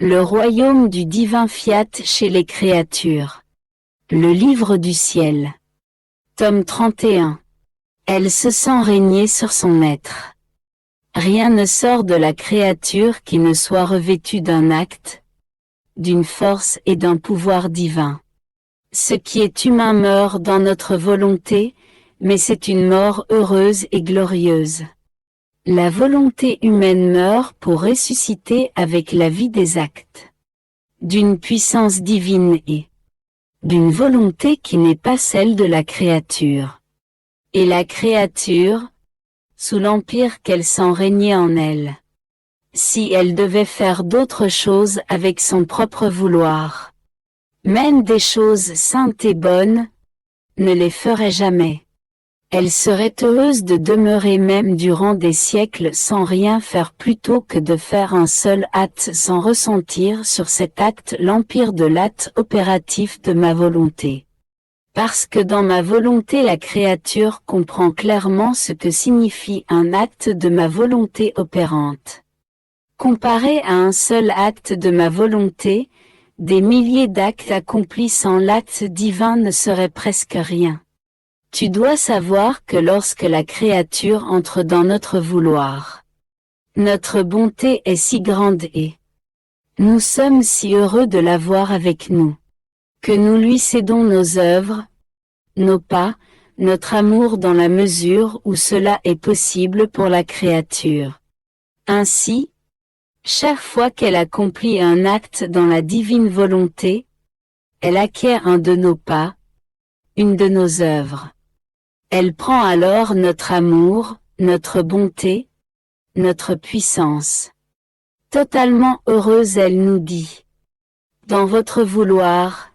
Le royaume du divin fiat chez les créatures. Le livre du ciel. Tome 31. Elle se sent régner sur son être. Rien ne sort de la créature qui ne soit revêtu d'un acte, d'une force et d'un pouvoir divin. Ce qui est humain meurt dans notre volonté, mais c'est une mort heureuse et glorieuse. La volonté humaine meurt pour ressusciter avec la vie des actes. D'une puissance divine et d'une volonté qui n'est pas celle de la créature. Et la créature, sous l'empire qu'elle sent régner en elle, si elle devait faire d'autres choses avec son propre vouloir, même des choses saintes et bonnes, ne les ferait jamais. Elle serait heureuse de demeurer même durant des siècles sans rien faire plutôt que de faire un seul acte sans ressentir sur cet acte l'empire de l'acte opératif de ma volonté. Parce que dans ma volonté la créature comprend clairement ce que signifie un acte de ma volonté opérante. Comparé à un seul acte de ma volonté, des milliers d'actes accomplis sans l'acte divin ne seraient presque rien. Tu dois savoir que lorsque la créature entre dans notre vouloir, notre bonté est si grande et nous sommes si heureux de l'avoir avec nous, que nous lui cédons nos œuvres, nos pas, notre amour dans la mesure où cela est possible pour la créature. Ainsi, chaque fois qu'elle accomplit un acte dans la divine volonté, elle acquiert un de nos pas, une de nos œuvres. Elle prend alors notre amour, notre bonté, notre puissance. Totalement heureuse elle nous dit. Dans votre vouloir,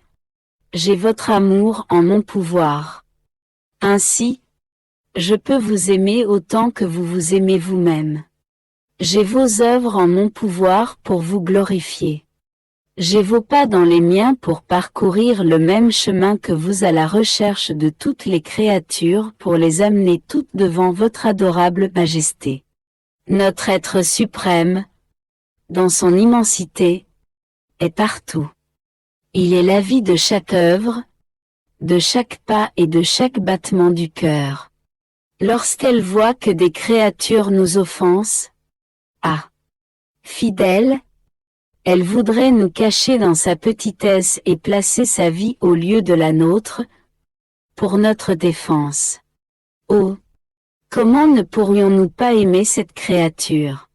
j'ai votre amour en mon pouvoir. Ainsi, je peux vous aimer autant que vous vous aimez vous-même. J'ai vos œuvres en mon pouvoir pour vous glorifier. J'ai vos pas dans les miens pour parcourir le même chemin que vous à la recherche de toutes les créatures pour les amener toutes devant votre adorable majesté. Notre être suprême, dans son immensité, est partout. Il est la vie de chaque œuvre, de chaque pas et de chaque battement du cœur. Lorsqu'elle voit que des créatures nous offensent, fidèle, elle voudrait nous cacher dans sa petitesse et placer sa vie au lieu de la nôtre, pour notre défense. Oh! Comment ne pourrions-nous pas aimer cette créature?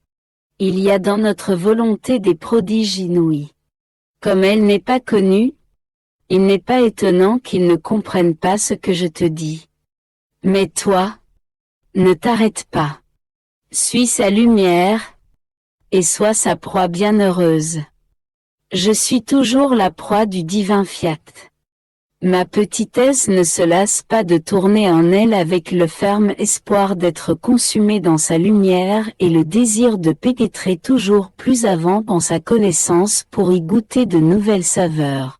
Il y a dans notre volonté des prodiges inouïs. Comme elle n'est pas connue, il n'est pas étonnant qu'ils ne comprennent pas ce que je te dis. Mais toi, ne t'arrête pas. Suis sa lumière, et sois sa proie bienheureuse. Je suis toujours la proie du divin fiat. Ma petitesse ne se lasse pas de tourner en elle avec le ferme espoir d'être consumée dans sa lumière et le désir de pénétrer toujours plus avant dans sa connaissance pour y goûter de nouvelles saveurs.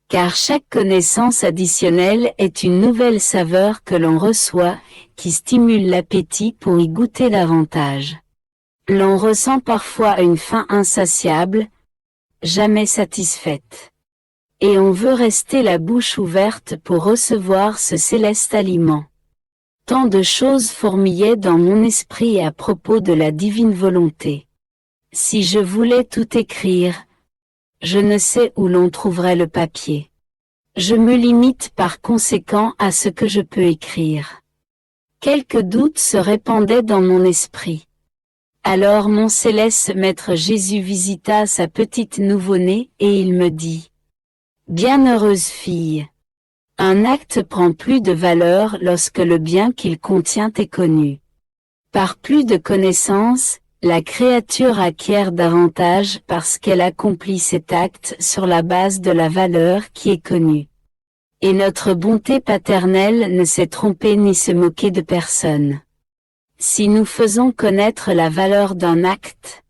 Car chaque connaissance additionnelle est une nouvelle saveur que l'on reçoit, qui stimule l'appétit pour y goûter davantage. L'on ressent parfois une faim insatiable, jamais satisfaite. Et on veut rester la bouche ouverte pour recevoir ce céleste aliment. Tant de choses fourmillaient dans mon esprit à propos de la divine volonté. Si je voulais tout écrire, je ne sais où l'on trouverait le papier. Je me limite par conséquent à ce que je peux écrire. Quelques doutes se répandaient dans mon esprit. Alors mon céleste maître Jésus visita sa petite nouveau-née et il me dit: Bienheureuse fille, un acte prend plus de valeur lorsque le bien qu'il contient est connu. Par plus de connaissance, la créature acquiert davantage parce qu'elle accomplit cet acte sur la base de la valeur qui est connue. Et notre bonté paternelle ne s'est trompée ni se moquée de personne. Si nous faisons connaître la valeur d'un acte,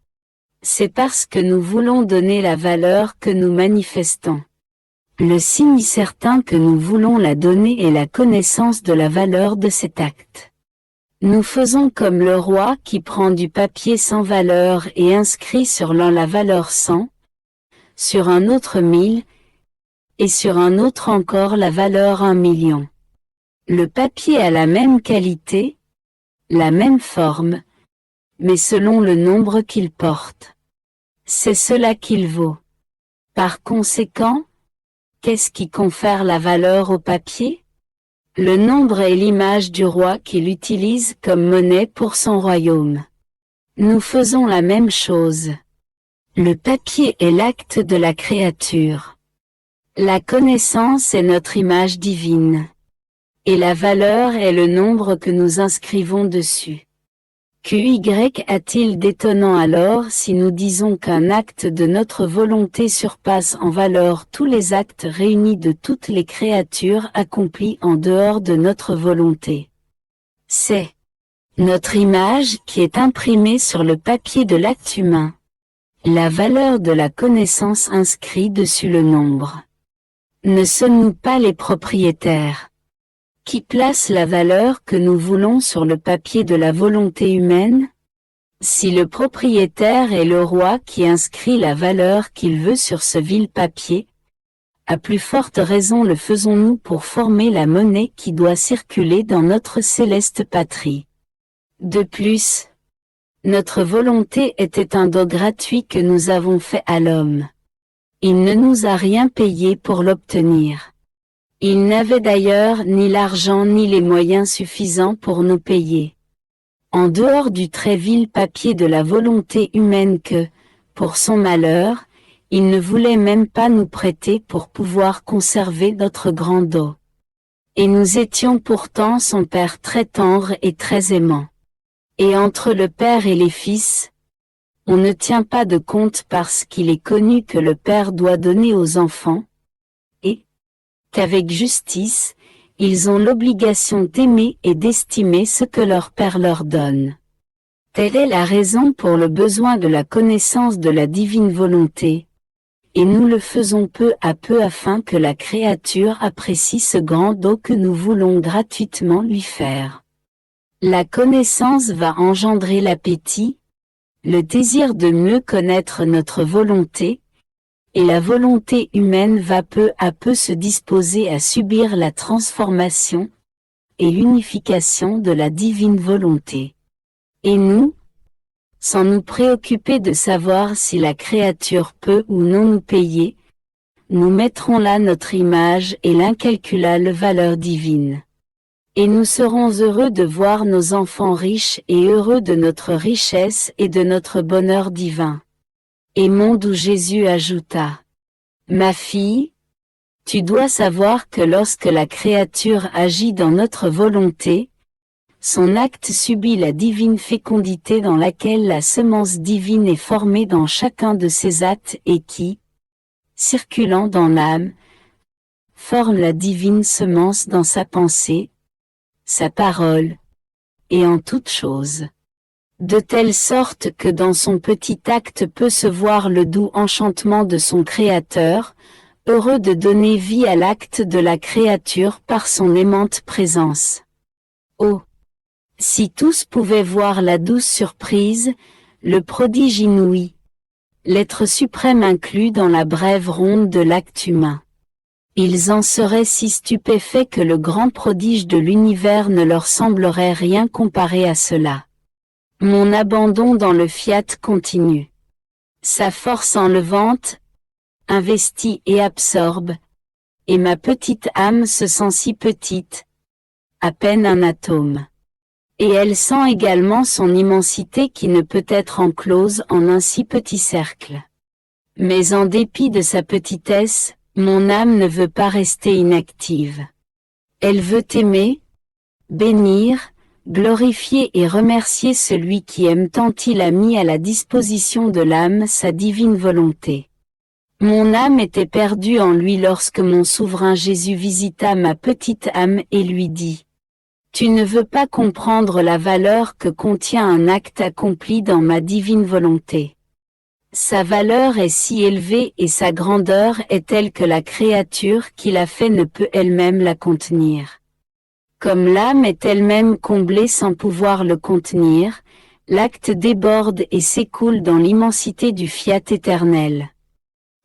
c'est parce que nous voulons donner la valeur que nous manifestons. Le signe certain que nous voulons la donner est la connaissance de la valeur de cet acte. Nous faisons comme le roi qui prend du papier sans valeur et inscrit sur l'un la valeur 100, sur un autre 1000, et sur un autre encore la valeur 1 million. Le papier a la même qualité, la même forme, mais selon le nombre qu'il porte. C'est cela qu'il vaut. Par conséquent, qu'est-ce qui confère la valeur au papier? Le nombre est l'image du roi qui l'utilise comme monnaie pour son royaume. Nous faisons la même chose. Le papier est l'acte de la créature. La connaissance est notre image divine. Et la valeur est le nombre que nous inscrivons dessus. QY a-t-il d'étonnant alors si nous disons qu'un acte de notre volonté surpasse en valeur tous les actes réunis de toutes les créatures accomplis en dehors de notre volonté? C'est notre image qui est imprimée sur le papier de l'acte humain. La valeur de la connaissance inscrit dessus le nombre. Ne sommes-nous pas les propriétaires qui place la valeur que nous voulons sur le papier de la volonté humaine? Si le propriétaire est le roi qui inscrit la valeur qu'il veut sur ce vil papier, à plus forte raison le faisons-nous pour former la monnaie qui doit circuler dans notre céleste patrie. De plus, notre volonté était un don gratuit que nous avons fait à l'homme. Il ne nous a rien payé pour l'obtenir. Il n'avait d'ailleurs ni l'argent ni les moyens suffisants pour nous payer. En dehors du très vil papier de la volonté humaine que, pour son malheur, il ne voulait même pas nous prêter pour pouvoir conserver notre grand dos. Et nous étions pourtant son Père très tendre et très aimant. Et entre le Père et les fils, on ne tient pas de compte parce qu'il est connu que le Père doit donner aux enfants, et qu'avec justice, ils ont l'obligation d'aimer et d'estimer ce que leur Père leur donne. Telle est la raison pour le besoin de la connaissance de la divine volonté, et nous le faisons peu à peu afin que la créature apprécie ce grand don que nous voulons gratuitement lui faire. La connaissance va engendrer l'appétit, le désir de mieux connaître notre volonté, et la volonté humaine va peu à peu se disposer à subir la transformation et l'unification de la divine volonté. Et nous, sans nous préoccuper de savoir si la créature peut ou non nous payer, nous mettrons là notre image et l'incalculable valeur divine. Et nous serons heureux de voir nos enfants riches et heureux de notre richesse et de notre bonheur divin. Et d'où Jésus ajouta: Ma fille, tu dois savoir que lorsque la créature agit dans notre volonté, son acte subit la divine fécondité dans laquelle la semence divine est formée dans chacun de ses actes et qui, circulant dans l'âme, forme la divine semence dans sa pensée, sa parole, et en toute chose. De telle sorte que dans son petit acte peut se voir le doux enchantement de son Créateur, heureux de donner vie à l'acte de la créature par son aimante présence. Oh! Si tous pouvaient voir la douce surprise, le prodige inouï, l'être suprême inclus dans la brève ronde de l'acte humain. Ils en seraient si stupéfaits que le grand prodige de l'univers ne leur semblerait rien comparé à cela. Mon abandon dans le fiat continue. Sa force enlevante, investit et absorbe, et ma petite âme se sent si petite, à peine un atome. Et elle sent également son immensité qui ne peut être enclose en un si petit cercle. Mais en dépit de sa petitesse, mon âme ne veut pas rester inactive. Elle veut aimer, bénir, glorifier et remercier celui qui aime tant il a mis à la disposition de l'âme sa divine volonté. Mon âme était perdue en lui lorsque mon souverain Jésus visita ma petite âme et lui dit: Tu ne veux pas comprendre la valeur que contient un acte accompli dans ma divine volonté. Sa valeur est si élevée et sa grandeur est telle que la créature qui l'a fait ne peut elle-même la contenir. Comme l'âme est elle-même comblée sans pouvoir le contenir, l'acte déborde et s'écoule dans l'immensité du fiat éternel.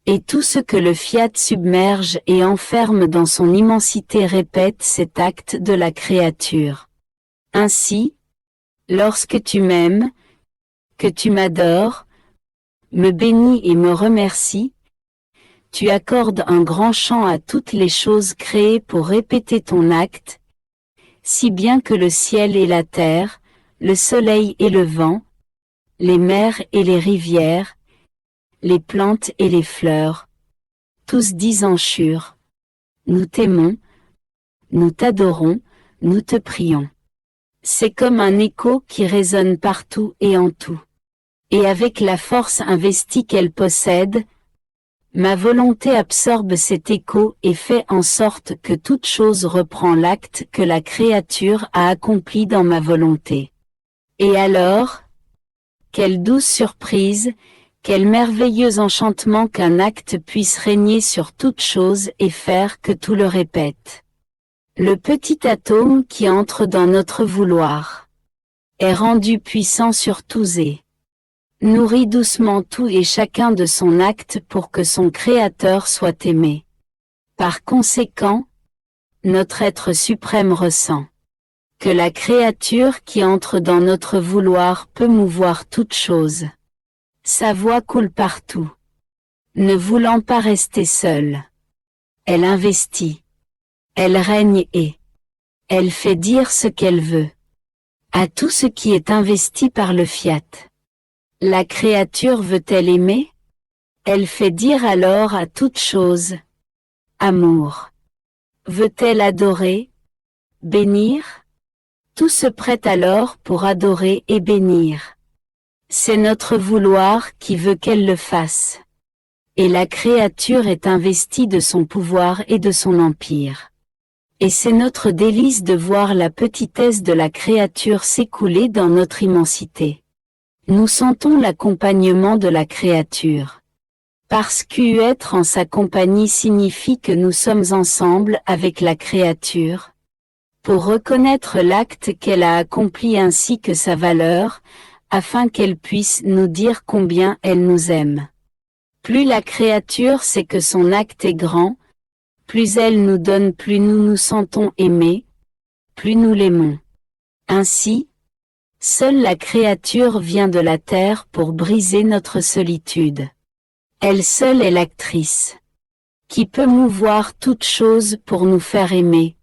Et tout ce que le fiat submerge et enferme dans son immensité répète cet acte de la créature. Ainsi, lorsque tu m'aimes, que tu m'adores, me bénis et me remercies, tu accordes un grand chant à toutes les choses créées pour répéter ton acte, si bien que le ciel et la terre, le soleil et le vent, les mers et les rivières, les plantes et les fleurs, tous disent en chœur, nous t'aimons, nous t'adorons, nous te prions. C'est comme un écho qui résonne partout et en tout. Et avec la force investie qu'elle possède, ma volonté absorbe cet écho et fait en sorte que toute chose reprend l'acte que la créature a accompli dans ma volonté. Et alors, quelle douce surprise, quel merveilleux enchantement qu'un acte puisse régner sur toute chose et faire que tout le répète. Le petit atome qui entre dans notre vouloir est rendu puissant sur tous et nourrit doucement tout et chacun de son acte pour que son Créateur soit aimé. Par conséquent, notre être suprême ressent que la créature qui entre dans notre vouloir peut mouvoir toute chose. Sa voix coule partout. Ne voulant pas rester seule, elle investit. Elle règne et elle fait dire ce qu'elle veut à tout ce qui est investi par le fiat. La créature veut-elle aimer? Elle fait dire alors à toute chose amour. Veut-elle adorer? Bénir? Tout se prête alors pour adorer et bénir. C'est notre vouloir qui veut qu'elle le fasse. Et la créature est investie de son pouvoir et de son empire. Et c'est notre délice de voir la petitesse de la créature s'écouler dans notre immensité. Nous sentons l'accompagnement de la créature. Parce qu'être en sa compagnie signifie que nous sommes ensemble avec la créature, pour reconnaître l'acte qu'elle a accompli ainsi que sa valeur, afin qu'elle puisse nous dire combien elle nous aime. Plus la créature sait que son acte est grand, plus elle nous donne, plus nous nous sentons aimés, plus nous l'aimons. Ainsi, seule la créature vient de la terre pour briser notre solitude. Elle seule est l'actrice, qui peut mouvoir toute chose pour nous faire aimer,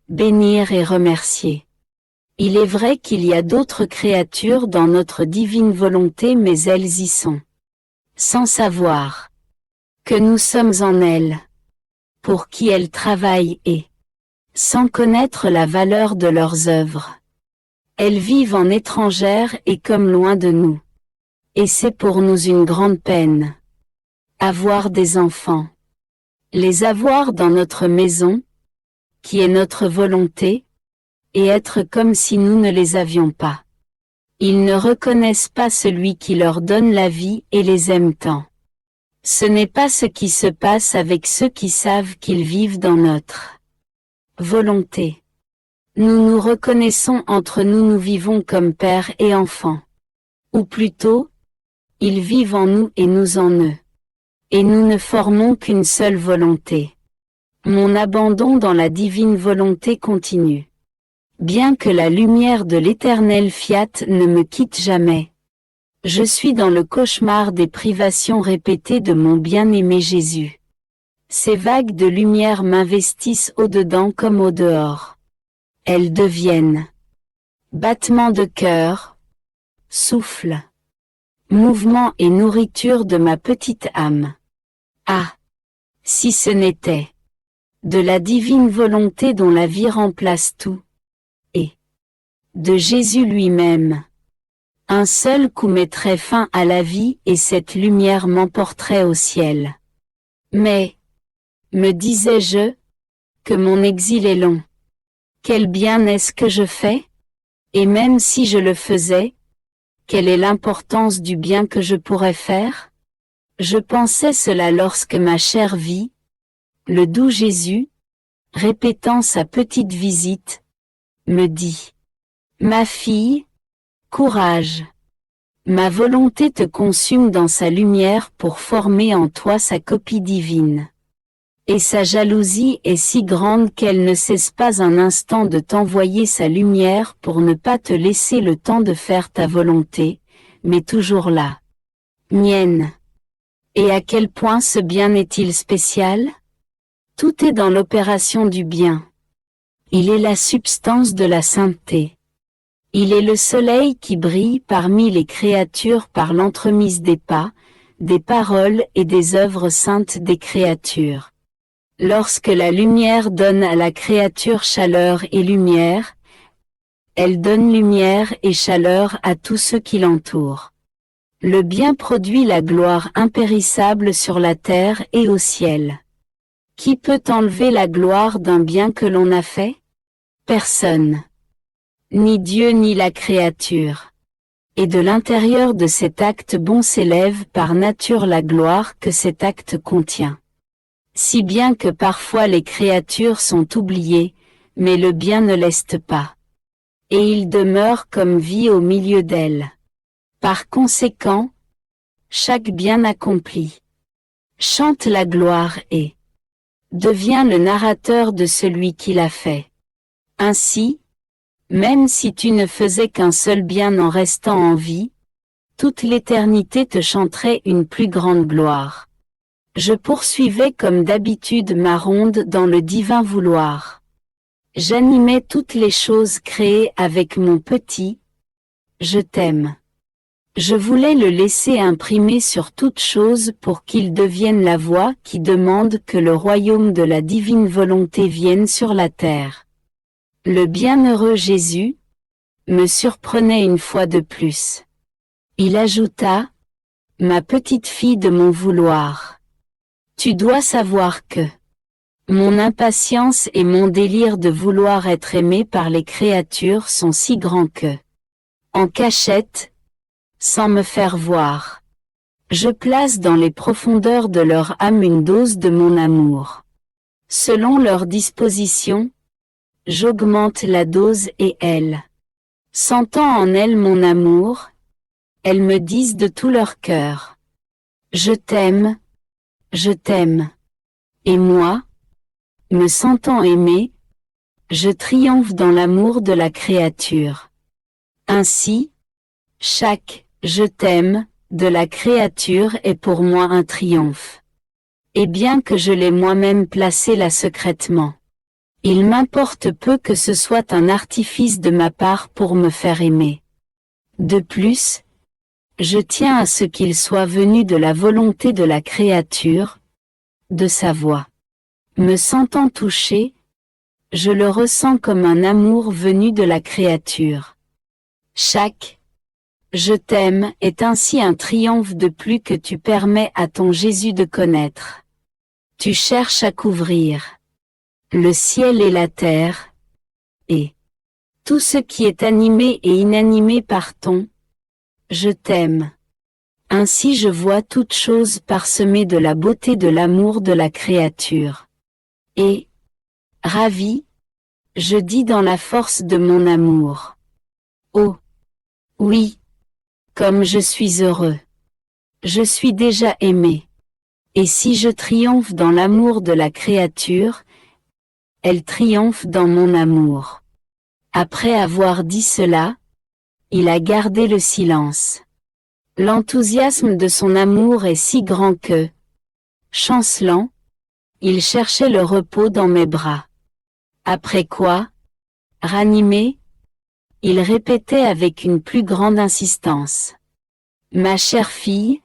bénir et remercier. Il est vrai qu'il y a d'autres créatures dans notre divine volonté, mais elles y sont, sans savoir que nous sommes en elles, pour qui elles travaillent et, sans connaître la valeur de leurs œuvres, elles vivent en étrangères et comme loin de nous. Et c'est pour nous une grande peine. Avoir des enfants. Les avoir dans notre maison, qui est notre volonté, et être comme si nous ne les avions pas. Ils ne reconnaissent pas celui qui leur donne la vie et les aime tant. Ce n'est pas ce qui se passe avec ceux qui savent qu'ils vivent dans notre volonté. Nous nous reconnaissons entre nous, nous vivons comme père et enfant. Ou plutôt, ils vivent en nous et nous en eux. Et nous ne formons qu'une seule volonté. Mon abandon dans la divine volonté continue. Bien que la lumière de l'éternel fiat ne me quitte jamais, je suis dans le cauchemar des privations répétées de mon bien-aimé Jésus. Ces vagues de lumière m'investissent au-dedans comme au-dehors. Elles deviennent battements de cœur, souffle, mouvement et nourriture de ma petite âme. Ah! Si ce n'était de la divine volonté dont la vie remplace tout, et de Jésus lui-même. Un seul coup mettrait fin à la vie et cette lumière m'emporterait au ciel. Mais, me disais-je, que mon exil est long. Quel bien est-ce que je fais? Et même si je le faisais, quelle est l'importance du bien que je pourrais faire? Je pensais cela lorsque ma chère vie, le doux Jésus, répétant sa petite visite, me dit: Ma fille, courage. Ma volonté te consume dans sa lumière pour former en toi sa copie divine. Et sa jalousie est si grande qu'elle ne cesse pas un instant de t'envoyer sa lumière pour ne pas te laisser le temps de faire ta volonté, mais toujours là. Mienne. Et à quel point ce bien est-il spécial? Tout est dans l'opération du bien. Il est la substance de la sainteté. Il est le soleil qui brille parmi les créatures par l'entremise des pas, des paroles et des œuvres saintes des créatures. Lorsque la lumière donne à la créature chaleur et lumière, elle donne lumière et chaleur à tous ceux qui l'entourent. Le bien produit la gloire impérissable sur la terre et au ciel. Qui peut enlever la gloire d'un bien que l'on a fait? Personne. Ni Dieu ni la créature. Et de l'intérieur de cet acte bon s'élève par nature la gloire que cet acte contient. Si bien que parfois les créatures sont oubliées, mais le bien ne l'est pas. Et il demeure comme vie au milieu d'elles. Par conséquent, chaque bien accompli chante la gloire et devient le narrateur de celui qui l'a fait. Ainsi, même si tu ne faisais qu'un seul bien en restant en vie, toute l'éternité te chanterait une plus grande gloire. Je poursuivais comme d'habitude ma ronde dans le divin vouloir. J'animais toutes les choses créées avec mon petit « Je t'aime ». Je voulais le laisser imprimer sur toute chose pour qu'il devienne la voix qui demande que le royaume de la divine volonté vienne sur la terre. Le bienheureux Jésus me surprenait une fois de plus. Il ajouta, « Ma petite fille de mon vouloir, tu dois savoir que mon impatience et mon délire de vouloir être aimé par les créatures sont si grands que, en cachette, sans me faire voir, je place dans les profondeurs de leur âme une dose de mon amour. Selon leur disposition, j'augmente la dose et elles, sentant en elles mon amour, elles me disent de tout leur cœur, « Je t'aime, je t'aime. » Et moi, me sentant aimé, je triomphe dans l'amour de la créature. Ainsi, chaque « je t'aime » de la créature est pour moi un triomphe. Et bien que je l'ai moi-même placé là secrètement, il m'importe peu que ce soit un artifice de ma part pour me faire aimer. De plus, je tiens à ce qu'il soit venu de la volonté de la créature, de sa voix. Me sentant touché, je le ressens comme un amour venu de la créature. Chaque « je t'aime » est ainsi un triomphe de plus que tu permets à ton Jésus de connaître. Tu cherches à couvrir le ciel et la terre, et tout ce qui est animé et inanimé par ton « je t'aime ». Ainsi je vois toute chose parsemée de la beauté de l'amour de la créature. Et, ravi, je dis dans la force de mon amour. Oh, oui, comme je suis heureux. Je suis déjà aimé. Et si je triomphe dans l'amour de la créature, elle triomphe dans mon amour. Après avoir dit cela, il a gardé le silence. L'enthousiasme de son amour est si grand que, chancelant, il cherchait le repos dans mes bras. Après quoi, ranimé, il répétait avec une plus grande insistance. Ma chère fille,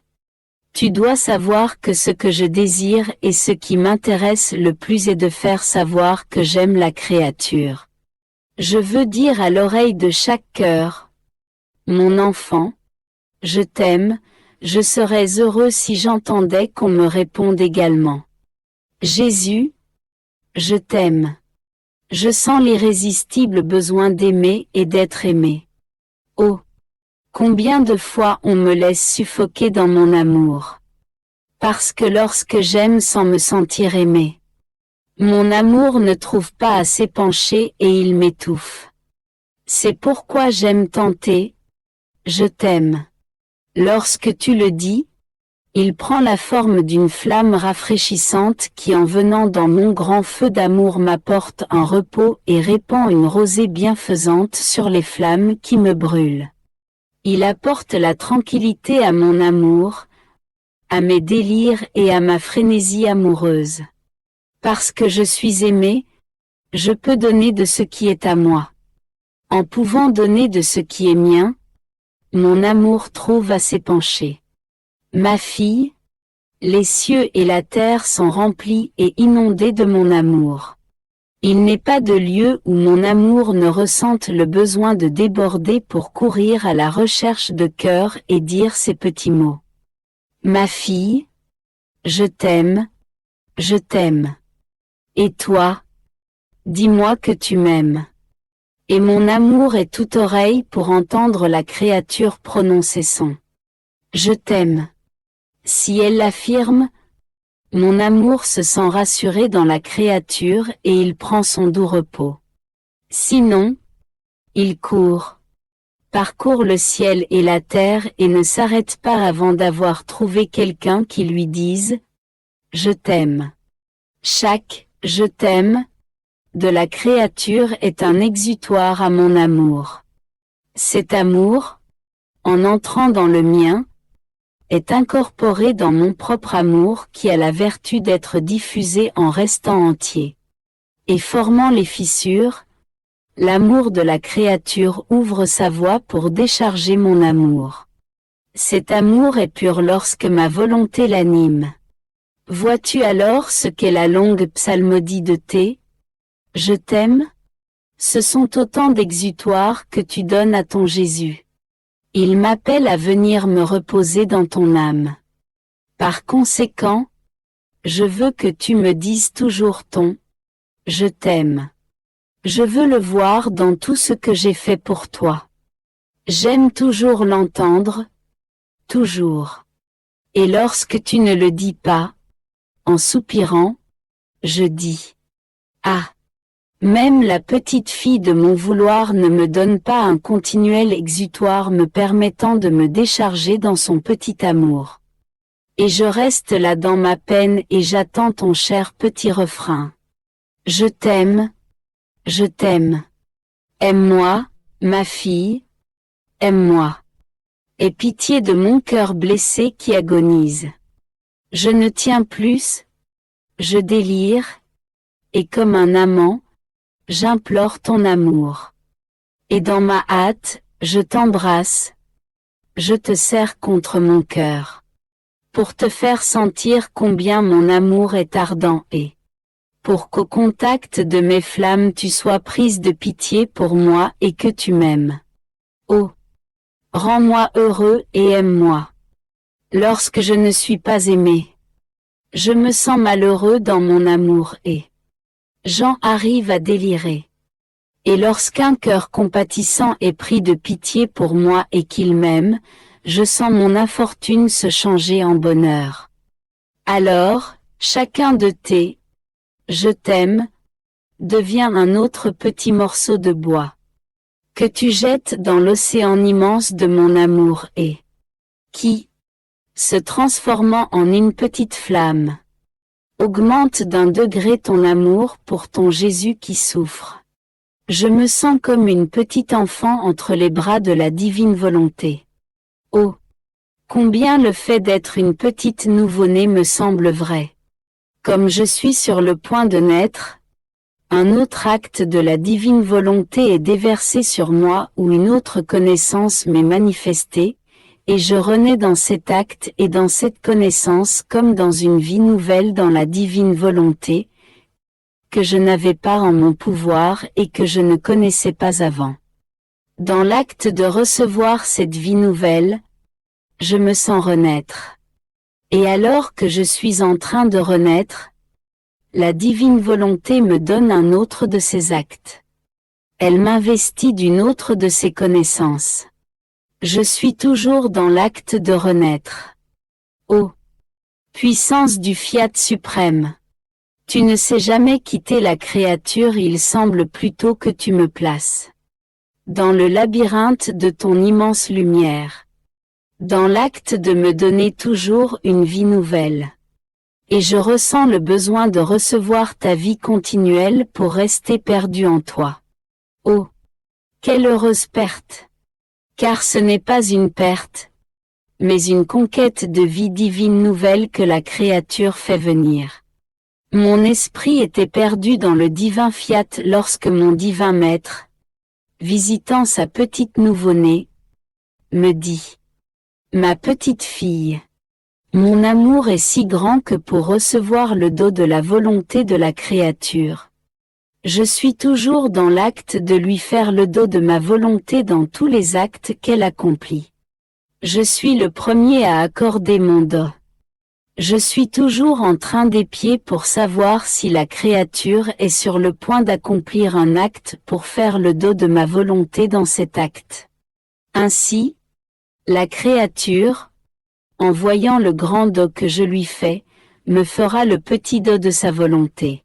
tu dois savoir que ce que je désire et ce qui m'intéresse le plus est de faire savoir que j'aime la créature. Je veux dire à l'oreille de chaque cœur, mon enfant, je t'aime, je serais heureux si j'entendais qu'on me réponde également. Jésus, je t'aime. Je sens l'irrésistible besoin d'aimer et d'être aimé. Oh, combien de fois on me laisse suffoquer dans mon amour. Parce que lorsque j'aime sans me sentir aimé, mon amour ne trouve pas à s'épancher et il m'étouffe. C'est pourquoi j'aime tenter, je t'aime. Lorsque tu le dis, il prend la forme d'une flamme rafraîchissante qui en venant dans mon grand feu d'amour m'apporte un repos et répand une rosée bienfaisante sur les flammes qui me brûlent. Il apporte la tranquillité à mon amour, à mes délires et à ma frénésie amoureuse. Parce que je suis aimé, je peux donner de ce qui est à moi. En pouvant donner de ce qui est mien, mon amour trouve à s'épancher. Ma fille, les cieux et la terre sont remplis et inondés de mon amour. Il n'est pas de lieu où mon amour ne ressente le besoin de déborder pour courir à la recherche de cœur et dire ces petits mots. Ma fille, je t'aime, je t'aime. Et toi, dis-moi que tu m'aimes. Et mon amour est toute oreille pour entendre la créature prononcer son « Je t'aime ». Si elle l'affirme, mon amour se sent rassuré dans la créature et il prend son doux repos. Sinon, il court, parcourt le ciel et la terre et ne s'arrête pas avant d'avoir trouvé quelqu'un qui lui dise « Je t'aime ». Chaque « Je t'aime » de la créature est un exutoire à mon amour. Cet amour, en entrant dans le mien, est incorporé dans mon propre amour qui a la vertu d'être diffusé en restant entier. Et formant les fissures, l'amour de la créature ouvre sa voie pour décharger mon amour. Cet amour est pur lorsque ma volonté l'anime. Vois-tu alors ce qu'est la longue psalmodie de T ? Je t'aime ? Ce sont autant d'exutoires que tu donnes à ton Jésus. Il m'appelle à venir me reposer dans ton âme. Par conséquent, je veux que tu me dises toujours ton « Je t'aime ». Je veux le voir dans tout ce que j'ai fait pour toi. J'aime toujours l'entendre, toujours. Et lorsque tu ne le dis pas, en soupirant, je dis « Ah ». Même la petite fille de mon vouloir ne me donne pas un continuel exutoire me permettant de me décharger dans son petit amour. Et je reste là dans ma peine et j'attends ton cher petit refrain. Je t'aime, je t'aime. Aime-moi, ma fille, aime-moi. Aie pitié de mon cœur blessé qui agonise. Je ne tiens plus, je délire, et comme un amant, j'implore ton amour. Et dans ma hâte, je t'embrasse, je te serre contre mon cœur. Pour te faire sentir combien mon amour est ardent et pour qu'au contact de mes flammes tu sois prise de pitié pour moi et que tu m'aimes. Oh! Rends-moi heureux et aime-moi. Lorsque je ne suis pas aimé, je me sens malheureux dans mon amour et j'en arrive à délirer. Et lorsqu'un cœur compatissant est pris de pitié pour moi et qu'il m'aime, je sens mon infortune se changer en bonheur. Alors, chacun de tes « je t'aime » devient un autre petit morceau de bois que tu jettes dans l'océan immense de mon amour et qui, se transformant en une petite flamme, augmente d'un degré ton amour pour ton Jésus qui souffre. Je me sens comme une petite enfant entre les bras de la divine volonté. Oh! Combien le fait d'être une petite nouveau-née me semble vrai. Comme je suis sur le point de naître, un autre acte de la divine volonté est déversé sur moi ou une autre connaissance m'est manifestée, et je renais dans cet acte et dans cette connaissance comme dans une vie nouvelle dans la divine volonté, que je n'avais pas en mon pouvoir et que je ne connaissais pas avant. Dans l'acte de recevoir cette vie nouvelle, je me sens renaître. Et alors que je suis en train de renaître, la divine volonté me donne un autre de ses actes. Elle m'investit d'une autre de ses connaissances. Je suis toujours dans l'acte de renaître. Ô puissance du fiat suprême! Tu ne sais jamais quitter la créature, il semble plutôt que tu me places dans le labyrinthe de ton immense lumière. dans l'acte de me donner toujours une vie nouvelle. Et je ressens le besoin de recevoir ta vie continuelle pour rester perdu en toi. Oh! Quelle heureuse perte! Car ce n'est pas une perte, mais une conquête de vie divine nouvelle que la créature fait venir. Mon esprit était perdu dans le divin fiat lorsque mon divin maître, visitant sa petite nouveau-née, me dit: Ma petite fille, mon amour est si grand que pour recevoir le dos de la volonté de la créature, je suis toujours dans l'acte de lui faire le dos de ma volonté dans tous les actes qu'elle accomplit. Je suis le premier à accorder mon dos. Je suis toujours en train d'épier pour savoir si la créature est sur le point d'accomplir un acte pour faire le dos de ma volonté dans cet acte. Ainsi, la créature, en voyant le grand dos que je lui fais, me fera le petit dos de sa volonté.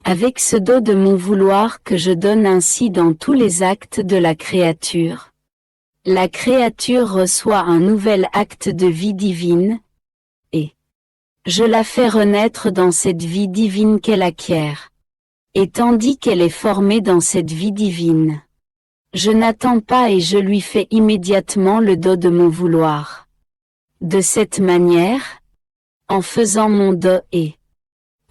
Avec ce dos de mon vouloir que je donne ainsi dans tous les actes de la créature, la créature reçoit un nouvel acte de vie divine, et je la fais renaître dans cette vie divine qu'elle acquiert. Et tandis qu'elle est formée dans cette vie divine, je n'attends pas et je lui fais immédiatement le dos de mon vouloir. De cette manière, en faisant mon dos et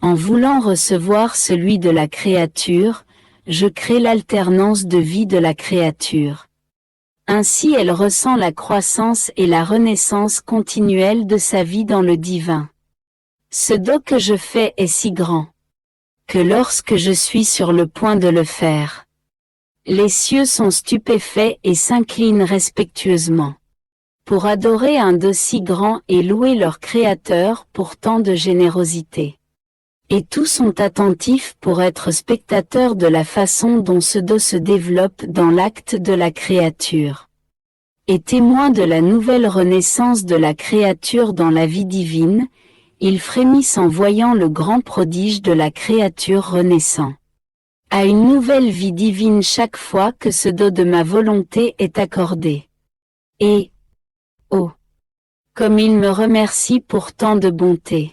en voulant recevoir celui de la créature, je crée l'alternance de vie de la créature. Ainsi elle ressent la croissance et la renaissance continuelle de sa vie dans le divin. Ce dos que je fais est si grand, que lorsque je suis sur le point de le faire, les cieux sont stupéfaits et s'inclinent respectueusement pour adorer un dos si grand et louer leur Créateur pour tant de générosité. Et tous sont attentifs pour être spectateurs de la façon dont ce dos se développe dans l'acte de la créature. Et témoins de la nouvelle renaissance de la créature dans la vie divine, ils frémissent en voyant le grand prodige de la créature renaissant à une nouvelle vie divine chaque fois que ce dos de ma volonté est accordé. Et, oh, comme ils me remercient pour tant de bonté!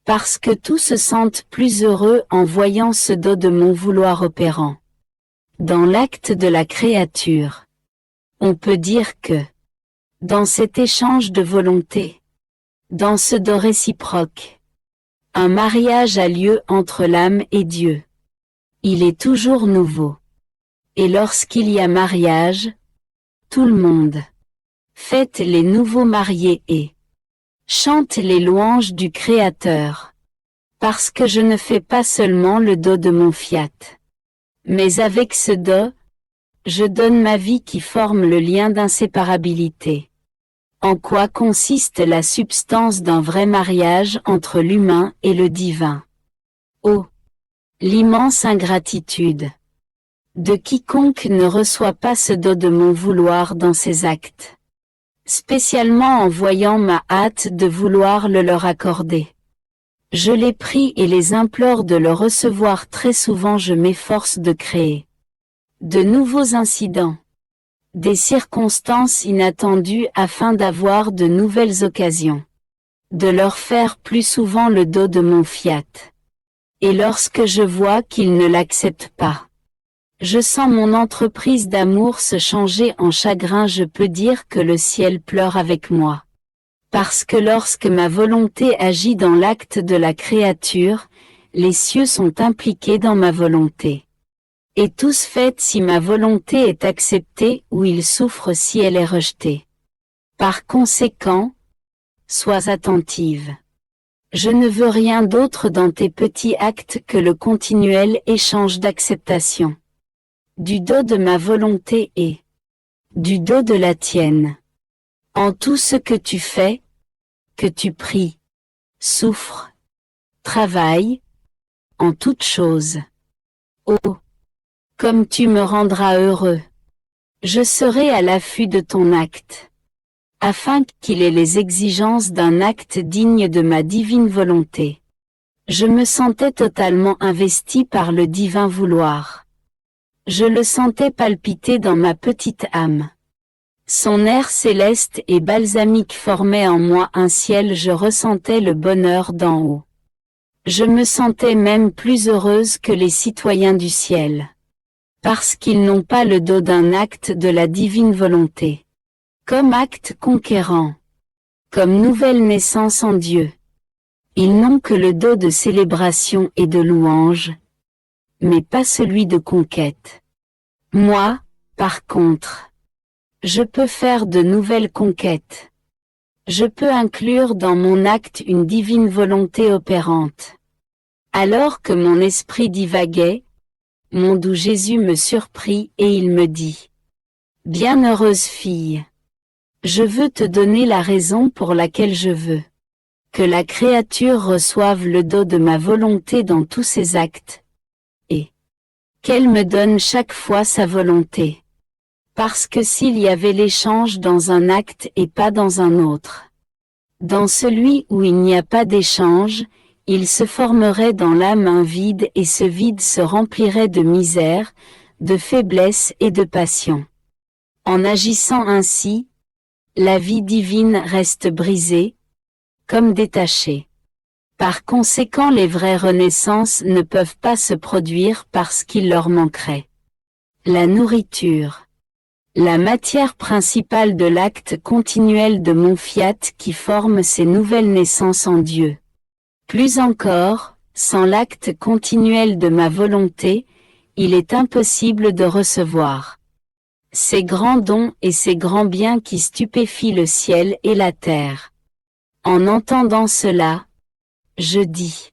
Parce que tous se sentent plus heureux en voyant ce dos de mon vouloir opérant dans l'acte de la créature. On peut dire que, dans cet échange de volonté, dans ce dos réciproque, un mariage a lieu entre l'âme et Dieu. Il est toujours nouveau. Et lorsqu'il y a mariage, tout le monde fête les nouveaux mariés et chante les louanges du Créateur. Parce que je ne fais pas seulement le dos de mon fiat. Mais avec ce dos, je donne ma vie qui forme le lien d'inséparabilité. En quoi consiste la substance d'un vrai mariage entre l'humain et le divin? Oh! L'immense ingratitude de quiconque ne reçoit pas ce dos de mon vouloir dans ses actes. Spécialement en voyant ma hâte de vouloir le leur accorder. Je les prie et les implore de le recevoir. Très souvent je m'efforce de créer de nouveaux incidents, des circonstances inattendues afin d'avoir de nouvelles occasions, de leur faire plus souvent le dos de mon fiat. Et lorsque je vois qu'ils ne l'acceptent pas, je sens mon entreprise d'amour se changer en chagrin. Je peux dire que le ciel pleure avec moi. Parce que lorsque ma volonté agit dans l'acte de la créature, les cieux sont impliqués dans ma volonté. Et tous fêtent si ma volonté est acceptée ou ils souffrent si elle est rejetée. Par conséquent, sois attentive. Je ne veux rien d'autre dans tes petits actes que le continuel échange d'acceptation. Du dos de ma volonté et du dos de la tienne. En tout ce que tu fais, que tu pries, souffres, travailles, en toutes choses. Oh! Comme tu me rendras heureux. Je serai à l'affût de ton acte, afin qu'il ait les exigences d'un acte digne de ma divine volonté. Je me sentais totalement investi par le divin vouloir. Je le sentais palpiter dans ma petite âme. Son air céleste et balsamique formait en moi un ciel, je ressentais le bonheur d'en haut. Je me sentais même plus heureuse que les citoyens du ciel. Parce qu'ils n'ont pas le dos d'un acte de la divine volonté. Comme acte conquérant. Comme nouvelle naissance en Dieu. Ils n'ont que le dos de célébration et de louange. Mais pas celui de conquête. Moi, par contre, je peux faire de nouvelles conquêtes. Je peux inclure dans mon acte une divine volonté opérante. Alors que mon esprit divaguait, mon doux Jésus me surprit et il me dit : « Bienheureuse fille, je veux te donner la raison pour laquelle je veux que la créature reçoive le dos de ma volonté dans tous ses actes, et qu'elle me donne chaque fois sa volonté. Parce que s'il y avait l'échange dans un acte et pas dans un autre, dans celui où il n'y a pas d'échange, il se formerait dans l'âme un vide et ce vide se remplirait de misère, de faiblesse et de passion. En agissant ainsi, la vie divine reste brisée, comme détachée. Par conséquent, les vraies renaissances ne peuvent pas se produire parce qu'il leur manquerait la nourriture, la matière principale de l'acte continuel de mon fiat qui forme ces nouvelles naissances en Dieu. Plus encore, sans l'acte continuel de ma volonté, il est impossible de recevoir ces grands dons et ces grands biens qui stupéfient le ciel et la terre. En entendant cela, je dis :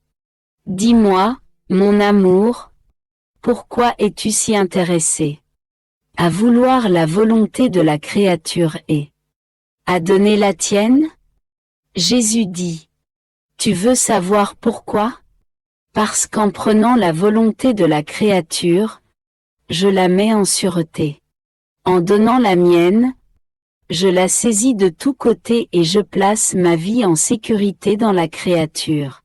dis-moi, mon amour, pourquoi es-tu si intéressé à vouloir la volonté de la créature et à donner la tienne ? Jésus dit : tu veux savoir pourquoi ? Parce qu'en prenant la volonté de la créature, je la mets en sûreté. En donnant la mienne, je la saisis de tous côtés et je place ma vie en sécurité dans la créature.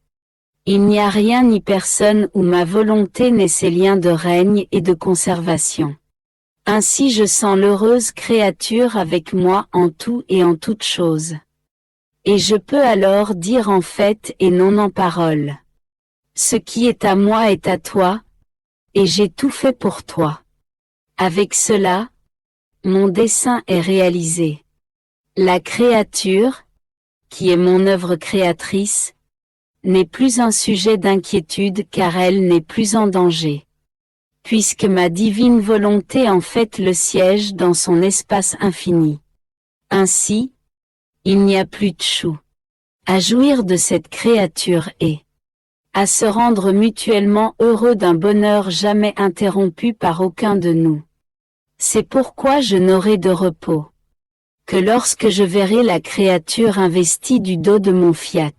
Il n'y a rien ni personne où ma volonté n'ait ses liens de règne et de conservation. Ainsi je sens l'heureuse créature avec moi en tout et en toutes choses. Et je peux alors dire en fait et non en parole : ce qui est à moi est à toi, et j'ai tout fait pour toi. Avec cela, mon dessein est réalisé. La créature, qui est mon œuvre créatrice, n'est plus un sujet d'inquiétude car elle n'est plus en danger. Puisque ma divine volonté en fait le siège dans son espace infini. Ainsi, il n'y a plus de chou à jouir de cette créature et à se rendre mutuellement heureux d'un bonheur jamais interrompu par aucun de nous. C'est pourquoi je n'aurai de repos que lorsque je verrai la créature investie du dos de mon fiat.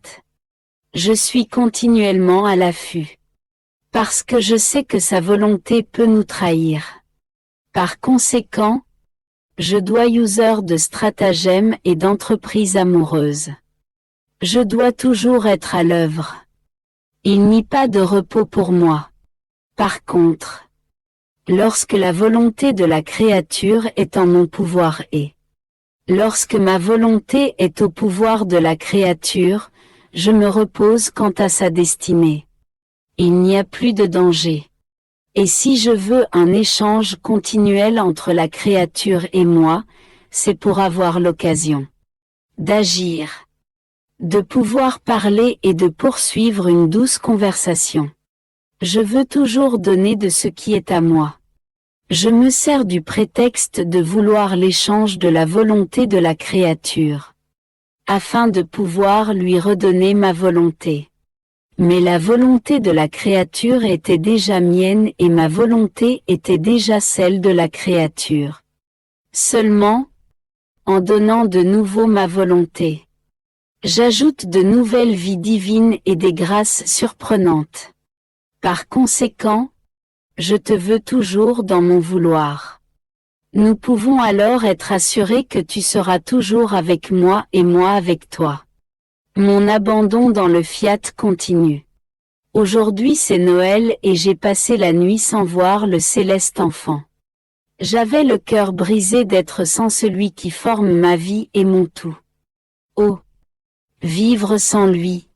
Je suis continuellement à l'affût. Parce que je sais que sa volonté peut nous trahir. Par conséquent, je dois user de stratagèmes et d'entreprises amoureuses. Je dois toujours être à l'œuvre. Il n'y a pas de repos pour moi. Par contre, lorsque la volonté de la créature est en mon pouvoir et lorsque ma volonté est au pouvoir de la créature, je me repose quant à sa destinée. Il n'y a plus de danger. Et si je veux un échange continuel entre la créature et moi, c'est pour avoir l'occasion d'agir, de pouvoir parler et de poursuivre une douce conversation. Je veux toujours donner de ce qui est à moi. Je me sers du prétexte de vouloir l'échange de la volonté de la créature, afin de pouvoir lui redonner ma volonté. Mais la volonté de la créature était déjà mienne et ma volonté était déjà celle de la créature. Seulement, en donnant de nouveau ma volonté, j'ajoute de nouvelles vies divines et des grâces surprenantes. Par conséquent, je te veux toujours dans mon vouloir. Nous pouvons alors être assurés que tu seras toujours avec moi et moi avec toi. Mon abandon dans le fiat continue. Aujourd'hui c'est Noël et j'ai passé la nuit sans voir le céleste enfant. J'avais le cœur brisé d'être sans celui qui forme ma vie et mon tout. Oh! Vivre sans lui,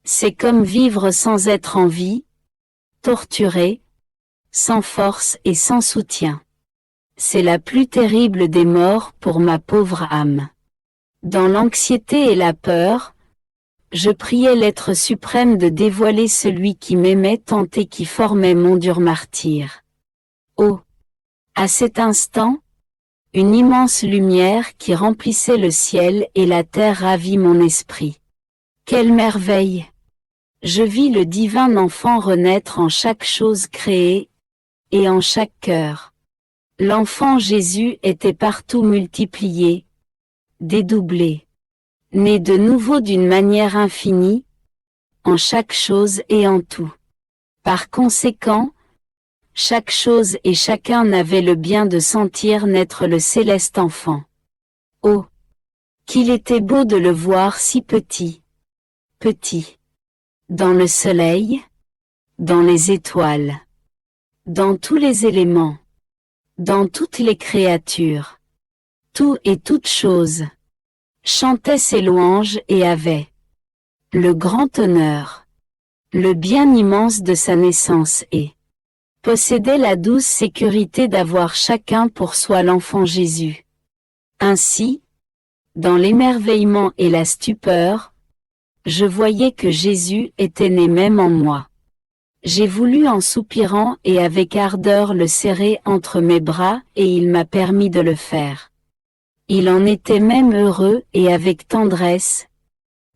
c'est comme vivre sans être en vie, torturé, sans force et sans soutien. C'est la plus terrible des morts pour ma pauvre âme. Dans l'anxiété et la peur, je priais l'être suprême de dévoiler celui qui m'aimait tant et qui formait mon dur martyr. Oh! À cet instant, une immense lumière qui remplissait le ciel et la terre ravit mon esprit. Quelle merveille! Je vis le divin enfant renaître en chaque chose créée, et en chaque cœur. L'enfant Jésus était partout multiplié, dédoublé, né de nouveau d'une manière infinie, en chaque chose et en tout. Par conséquent, chaque chose et chacun n'avait le bien de sentir naître le céleste enfant. Oh! Qu'il était beau de le voir si petit, petit. Dans le soleil, dans les étoiles, dans tous les éléments, dans toutes les créatures. Tout et toute chose chantait ses louanges et avait le grand honneur, le bien immense de sa naissance et possédait la douce sécurité d'avoir chacun pour soi l'enfant Jésus. Ainsi, dans l'émerveillement et la stupeur, je voyais que Jésus était né même en moi. J'ai voulu en soupirant et avec ardeur le serrer entre mes bras et il m'a permis de le faire. Il en était même heureux et avec tendresse,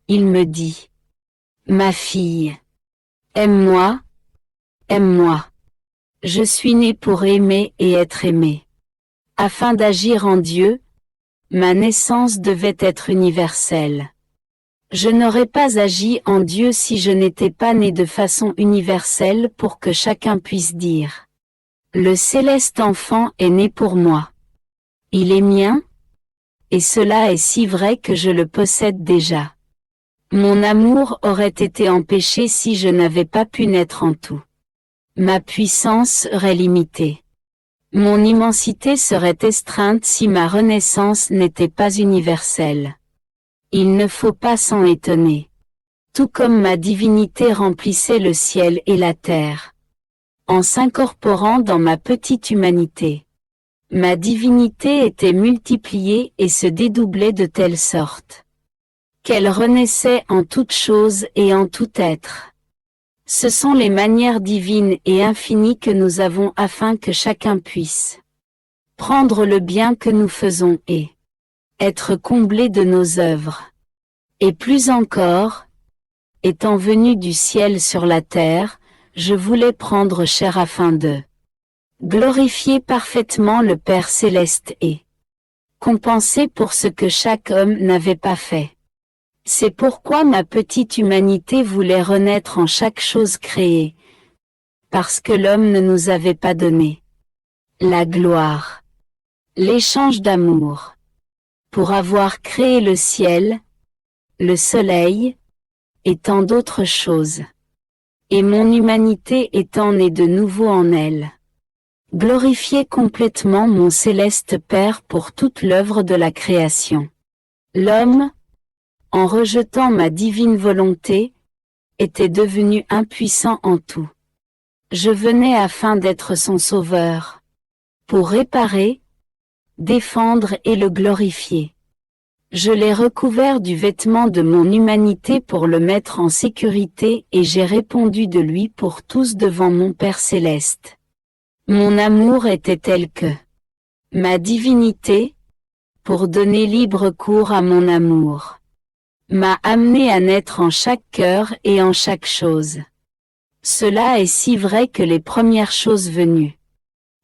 il me dit: Ma fille, aime-moi, aime-moi. Je suis né pour aimer et être aimé. Afin d'agir en Dieu, ma naissance devait être universelle. Je n'aurais pas agi en Dieu si je n'étais pas né de façon universelle pour que chacun puisse dire: Le céleste enfant est né pour moi. Il est mien, et cela est si vrai que je le possède déjà. Mon amour aurait été empêché si je n'avais pas pu naître en tout. Ma puissance serait limitée. Mon immensité serait estreinte si ma renaissance n'était pas universelle. Il ne faut pas s'en étonner. Tout comme ma divinité remplissait le ciel et la terre, en s'incorporant dans ma petite humanité. Ma divinité était multipliée et se dédoublait de telle sorte qu'elle renaissait en toute chose et en tout être. Ce sont les manières divines et infinies que nous avons afin que chacun puisse prendre le bien que nous faisons et être comblé de nos œuvres. Et plus encore, étant venu du ciel sur la terre, je voulais prendre chair afin de glorifier parfaitement le Père céleste et compenser pour ce que chaque homme n'avait pas fait. C'est pourquoi ma petite humanité voulait renaître en chaque chose créée, parce que l'homme ne nous avait pas donné la gloire, l'échange d'amour, pour avoir créé le ciel, le soleil, et tant d'autres choses. Et mon humanité étant née de nouveau en elle, glorifiait complètement mon céleste Père pour toute l'œuvre de la création. L'homme, en rejetant ma divine volonté, était devenu impuissant en tout. Je venais afin d'être son sauveur, pour réparer, défendre et le glorifier. Je l'ai recouvert du vêtement de mon humanité pour le mettre en sécurité et j'ai répondu de lui pour tous devant mon Père céleste. Mon amour était tel que ma divinité, pour donner libre cours à mon amour, m'a amené à naître en chaque cœur et en chaque chose. Cela est si vrai que les premières choses venues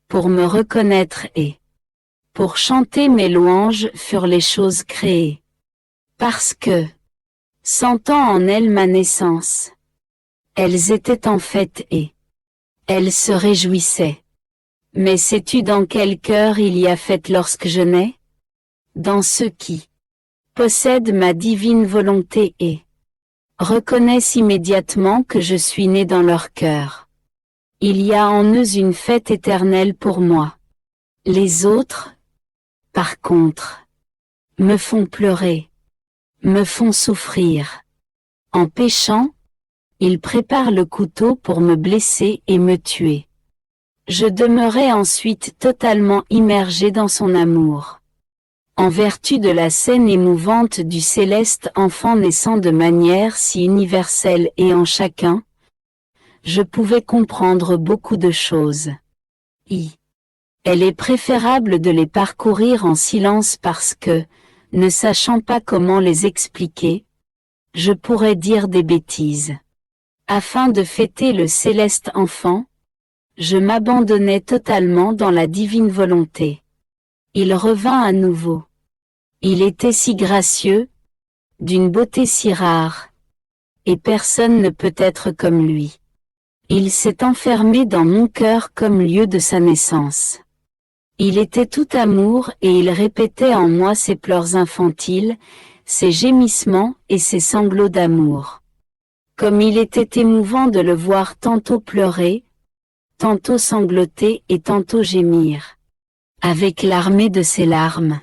pour me reconnaître et pour chanter mes louanges furent les choses créées. Parce que, sentant en elles ma naissance, elles étaient en fait et elles se réjouissaient. Mais sais-tu dans quel cœur il y a fête lorsque je nais? Dans ceux qui possèdent ma divine volonté et reconnaissent immédiatement que je suis né dans leur cœur. Il y a en eux une fête éternelle pour moi. Les autres, par contre, me font pleurer, me font souffrir. En péchant, ils préparent le couteau pour me blesser et me tuer. Je demeurai ensuite totalement immergé dans son amour. En vertu de la scène émouvante du céleste enfant naissant de manière si universelle et en chacun, je pouvais comprendre beaucoup de choses. Elle est préférable de les parcourir en silence parce que, ne sachant pas comment les expliquer, je pourrais dire des bêtises. Afin de fêter le céleste enfant, je m'abandonnais totalement dans la divine volonté. Il revint à nouveau. Il était si gracieux, d'une beauté si rare, et personne ne peut être comme lui. Il s'est enfermé dans mon cœur comme lieu de sa naissance. Il était tout amour et il répétait en moi ses pleurs infantiles, ses gémissements et ses sanglots d'amour. Comme il était émouvant de le voir tantôt pleurer, tantôt sangloter et tantôt gémir. Avec l'armée de ses larmes,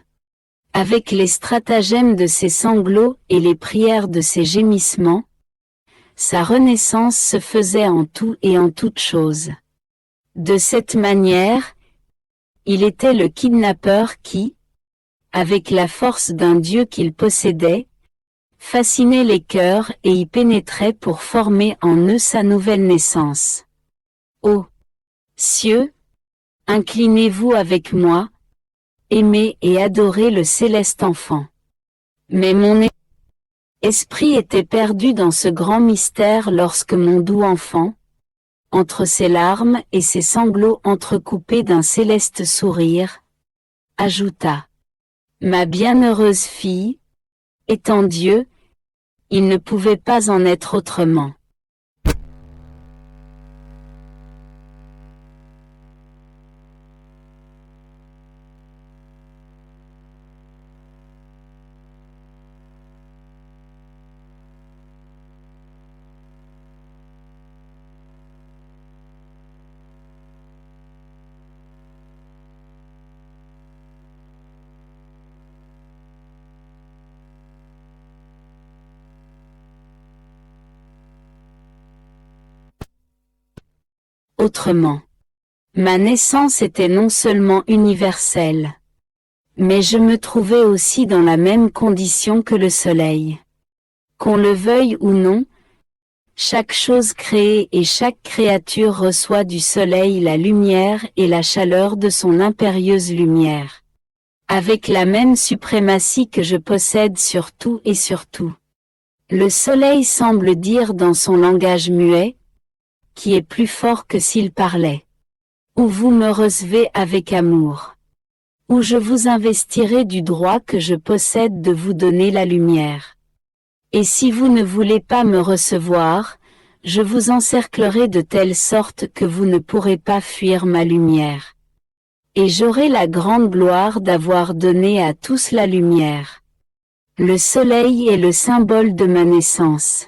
avec les stratagèmes de ses sanglots et les prières de ses gémissements, sa renaissance se faisait en tout et en toutes choses. De cette manière, il était le kidnappeur qui, avec la force d'un dieu qu'il possédait, fascinait les cœurs et y pénétrait pour former en eux sa nouvelle naissance. Ô cieux, inclinez-vous avec moi, aimez et adorez le céleste enfant. Mais mon esprit était perdu dans ce grand mystère lorsque mon doux enfant, entre ses larmes et ses sanglots entrecoupés d'un céleste sourire, ajouta : Ma bienheureuse fille, étant Dieu, il ne pouvait pas en être autrement. Autrement. Ma naissance était non seulement universelle, mais je me trouvais aussi dans la même condition que le soleil. Qu'on le veuille ou non, chaque chose créée et chaque créature reçoit du soleil la lumière et la chaleur de son impérieuse lumière. Avec la même suprématie que je possède sur tout et sur tout. Le soleil semble dire dans son langage muet, qui est plus fort que s'il parlait. Ou vous me recevez avec amour. Ou je vous investirai du droit que je possède de vous donner la lumière. Et si vous ne voulez pas me recevoir, je vous encerclerai de telle sorte que vous ne pourrez pas fuir ma lumière. Et j'aurai la grande gloire d'avoir donné à tous la lumière. Le soleil est le symbole de ma naissance.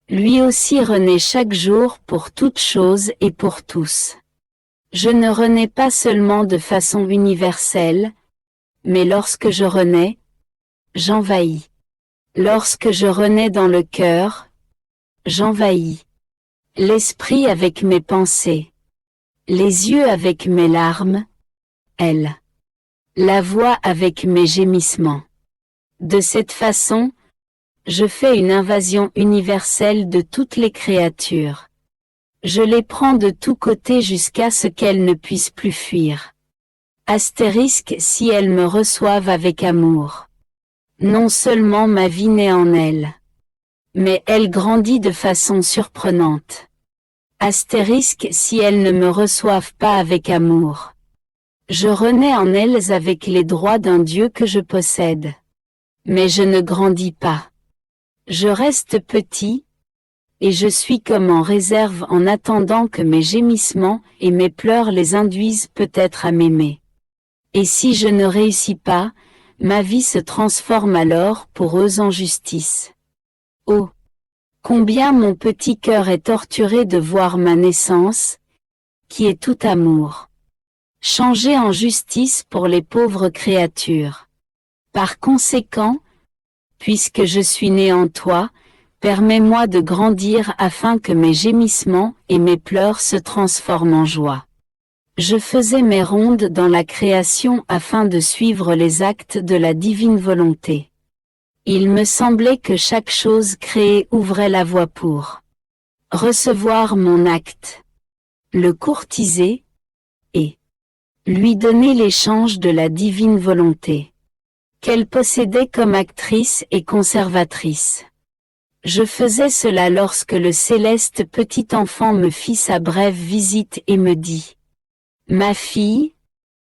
Lui aussi renaît chaque jour pour toutes choses et pour tous. Je ne renais pas seulement de façon universelle, mais lorsque je renais, j'envahis. Lorsque je renais dans le cœur, j'envahis. L'esprit avec mes pensées. Les yeux avec mes larmes. La voix avec mes gémissements. De cette façon, je fais une invasion universelle de toutes les créatures. Je les prends de tous côtés jusqu'à ce qu'elles ne puissent plus fuir. Astérisque si elles me reçoivent avec amour. Non seulement ma vie naît en elles, mais elle grandit de façon surprenante. Astérisque si elles ne me reçoivent pas avec amour. Je renais en elles avec les droits d'un Dieu que je possède. Mais je ne grandis pas. Je reste petit, et je suis comme en réserve en attendant que mes gémissements et mes pleurs les induisent peut-être à m'aimer. Et si je ne réussis pas, ma vie se transforme alors pour eux en justice. Oh! Combien mon petit cœur est torturé de voir ma naissance, qui est tout amour. changée en justice pour les pauvres créatures. Par conséquent, puisque je suis né en toi, permets-moi de grandir afin que mes gémissements et mes pleurs se transforment en joie. Je faisais mes rondes dans la création afin de suivre les actes de la divine volonté. Il me semblait que chaque chose créée ouvrait la voie pour recevoir mon acte, le courtiser, et lui donner l'échange de la divine volonté qu'elle possédait comme actrice et conservatrice. Je faisais cela lorsque le céleste petit enfant me fit sa brève visite et me dit : « Ma fille,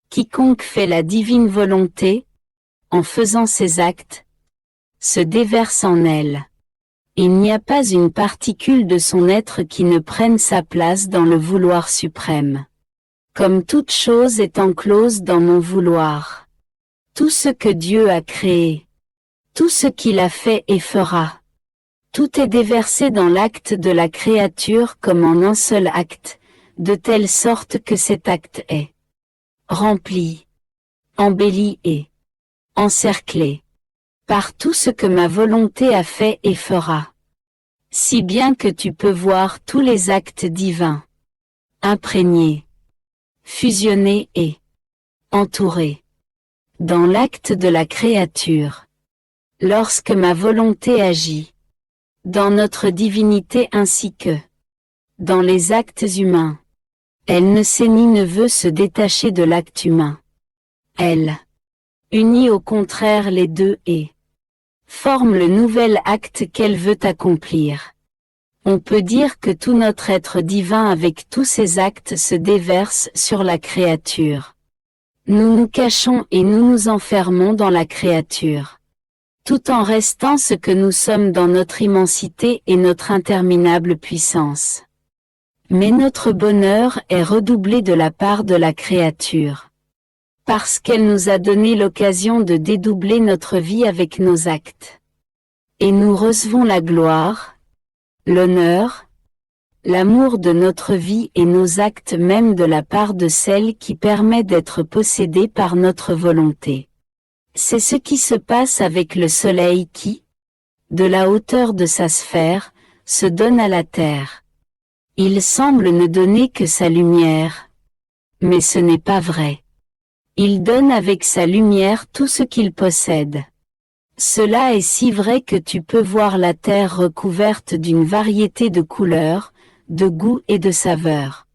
quiconque fait la divine volonté, en faisant ses actes, se déverse en elle. Il n'y a pas une particule de son être qui ne prenne sa place dans le vouloir suprême. Comme toute chose est enclose dans mon vouloir. Tout ce que Dieu a créé, tout ce qu'il a fait et fera, tout est déversé dans l'acte de la créature comme en un seul acte, de telle sorte que cet acte est rempli, embelli et encerclé par tout ce que ma volonté a fait et fera. Si bien que tu peux voir tous les actes divins, imprégnés, fusionnés et entourés dans l'acte de la créature. Lorsque ma volonté agit, dans notre divinité ainsi que dans les actes humains, elle ne sait ni ne veut se détacher de l'acte humain. Elle unit au contraire les deux et forme le nouvel acte qu'elle veut accomplir. On peut dire que tout notre être divin avec tous ses actes se déverse sur la créature. Nous nous cachons et nous nous enfermons dans la créature, tout en restant ce que nous sommes dans notre immensité et notre interminable puissance. Mais notre bonheur est redoublé de la part de la créature, parce qu'elle nous a donné l'occasion de dédoubler notre vie avec nos actes. Et nous recevons la gloire, l'honneur, l'amour de notre vie et nos actes même de la part de celle qui permet d'être possédée par notre volonté. C'est ce qui se passe avec le soleil qui, de la hauteur de sa sphère, se donne à la terre. Il semble ne donner que sa lumière. Mais ce n'est pas vrai. Il donne avec sa lumière tout ce qu'il possède. Cela est si vrai que tu peux voir la terre recouverte d'une variété de couleurs, de goûts et de saveurs.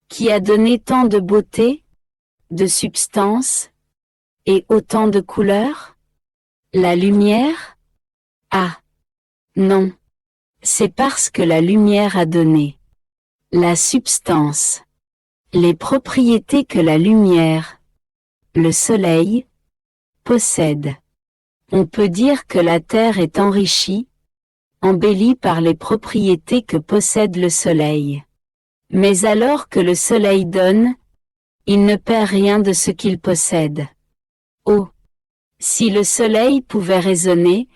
Qui a donné tant de beauté, de substance, et autant de couleurs? La lumière? Ah! Non. C'est parce que la lumière a donné la substance, les propriétés que la lumière, le soleil, possède. On peut dire que la terre est enrichie, embellie par les propriétés que possède le soleil. Mais alors que le soleil donne, il ne perd rien de ce qu'il possède. Oh! Si le soleil pouvait raisonner,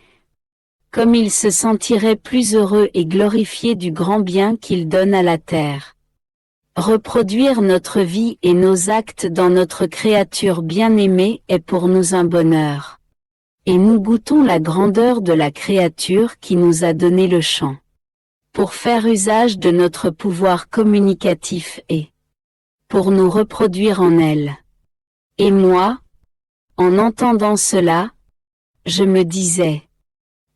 comme il se sentirait plus heureux et glorifié du grand bien qu'il donne à la terre. Reproduire notre vie et nos actes dans notre créature bien-aimée est pour nous un bonheur. Et nous goûtons la grandeur de la créature qui nous a donné le chant. Pour faire usage de notre pouvoir communicatif et pour nous reproduire en elle. Et moi, en entendant cela, je me disais,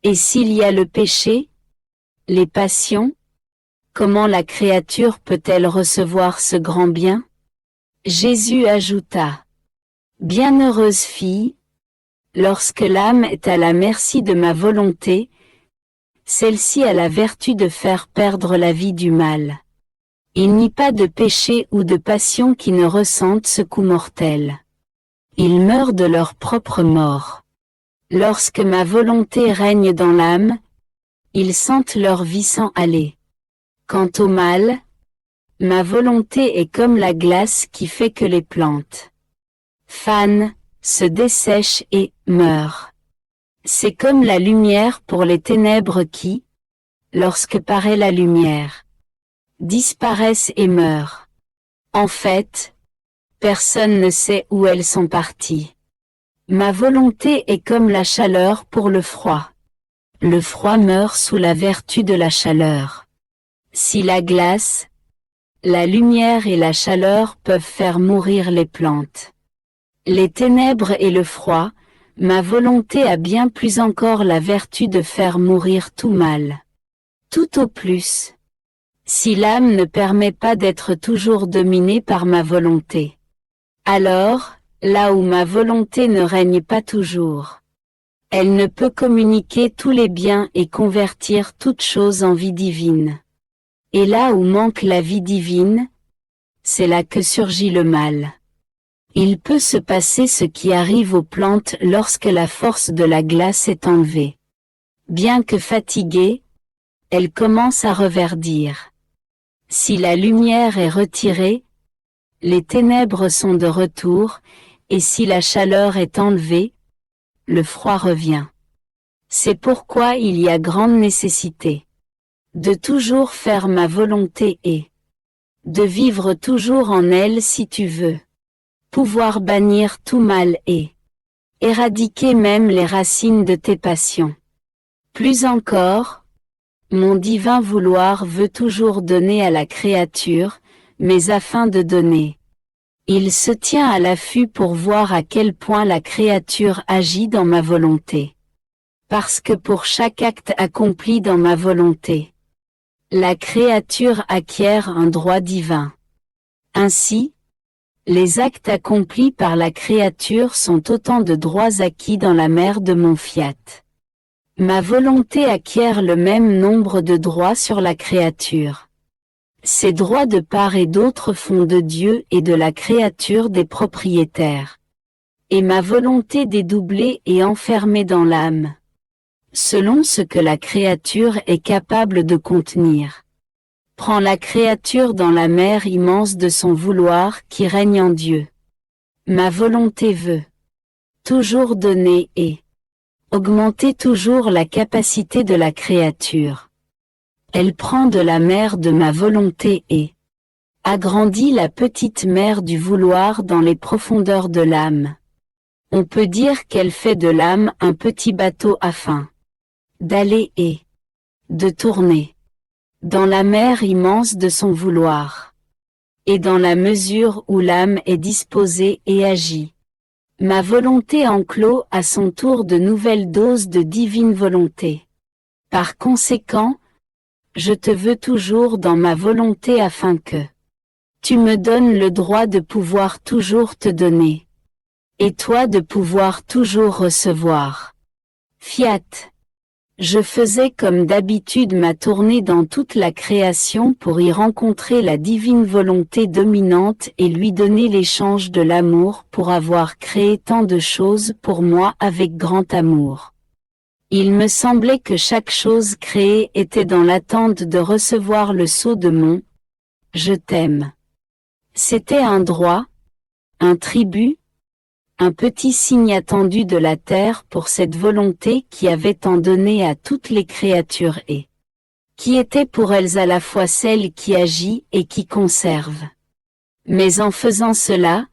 et s'il y a le péché, les passions, comment la créature peut-elle recevoir ce grand bien? Jésus ajouta, bienheureuse fille, lorsque l'âme est à la merci de ma volonté, celle-ci a la vertu de faire perdre la vie du mal. Il n'y a pas de péché ou de passion qui ne ressentent ce coup mortel. Ils meurent de leur propre mort. Lorsque ma volonté règne dans l'âme, ils sentent leur vie s'en aller. Quant au mal, ma volonté est comme la glace qui fait que les plantes fanent, se dessèchent et meurent. C'est comme la lumière pour les ténèbres qui, lorsque paraît la lumière, disparaissent et meurent. En fait, Personne ne sait où elles sont parties. Ma volonté est comme la chaleur pour le froid. Le froid meurt sous la vertu de la chaleur. Si la glace, la lumière et la chaleur peuvent faire mourir les plantes, les ténèbres et le froid, ma volonté a bien plus encore la vertu de faire mourir tout mal. Tout au plus. Si l'âme ne permet pas d'être toujours dominée par ma volonté, alors, là où ma volonté ne règne pas toujours, elle ne peut communiquer tous les biens et convertir toute chose en vie divine. Et là où manque la vie divine, c'est là que surgit le mal. Il peut se passer ce qui arrive aux plantes lorsque la force de la glace est enlevée. Bien que fatiguées, elles commencent à reverdir. Si la lumière est retirée, les ténèbres sont de retour, et si la chaleur est enlevée, le froid revient. C'est pourquoi il y a grande nécessité de toujours faire ma volonté et de vivre toujours en elle si tu veux pouvoir bannir tout mal et éradiquer même les racines de tes passions. Plus encore, mon divin vouloir veut toujours donner à la créature, mais afin de donner, il se tient à l'affût pour voir à quel point la créature agit dans ma volonté. Parce que pour chaque acte accompli dans ma volonté, la créature acquiert un droit divin. Ainsi, les actes accomplis par la créature sont autant de droits acquis dans la mer de mon fiat. Ma volonté acquiert le même nombre de droits sur la créature. Ces droits de part et d'autre font de Dieu et de la créature des propriétaires. Et ma volonté dédoublée et enfermée dans l'âme, selon ce que la créature est capable de contenir, prend la créature dans la mer immense de son vouloir qui règne en Dieu. Ma volonté veut toujours donner et augmenter toujours la capacité de la créature. Elle prend de la mer de ma volonté et agrandit la petite mer du vouloir dans les profondeurs de l'âme. On peut dire qu'elle fait de l'âme un petit bateau afin d'aller et de tourner dans la mer immense de son vouloir. Et dans la mesure où l'âme est disposée et agit, ma volonté enclôt à son tour de nouvelles doses de divine volonté. Par conséquent, je te veux toujours dans ma volonté afin que tu me donnes le droit de pouvoir toujours te donner, et toi de pouvoir toujours recevoir. Fiat. Je faisais comme d'habitude ma tournée dans toute la création pour y rencontrer la divine volonté dominante et lui donner l'échange de l'amour pour avoir créé tant de choses pour moi avec grand amour. Il me semblait que chaque chose créée était dans l'attente de recevoir le sceau de mon « Je t'aime ». C'était un droit, un tribut, un petit signe attendu de la terre pour cette volonté qui avait tant donné à toutes les créatures et qui était pour elles à la fois celle qui agit et qui conserve. Mais en faisant cela,